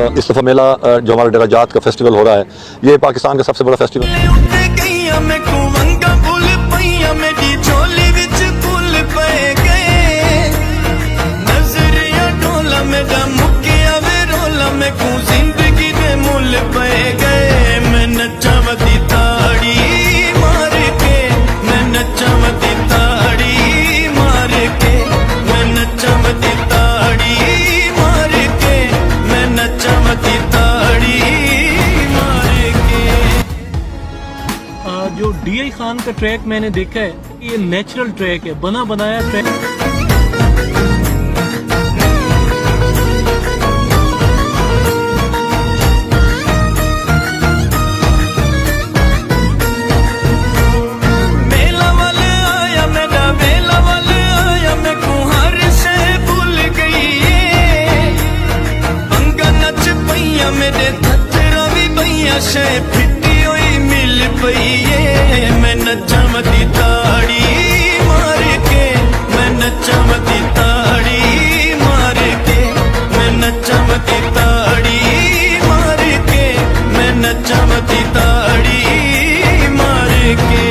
इस दफ़ा मेला जो हमारा डेरा जात का फेस्टिवल हो रहा है, ये पाकिस्तान का सबसे बड़ा फेस्टिवल है। जो DI खान का ट्रैक मैंने देखा है, ये नेचुरल ट्रैक है, बना बनाया ट्रैक। मेला वाले आया मेरा मेला वाले आया मैं कुहार से भूल गई पंगा नच पैया मेरे थतरा भी पैया से फिटी हुई मिल पई मैं नचावती ताड़ी मार के मैं नचावती ताड़ी मार के मैं नचावती ताड़ी मार के मैं नचावती ताड़ी मार के।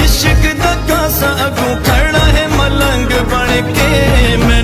इश्क दा कासा अगू खड़ा है मलंग बन के मैं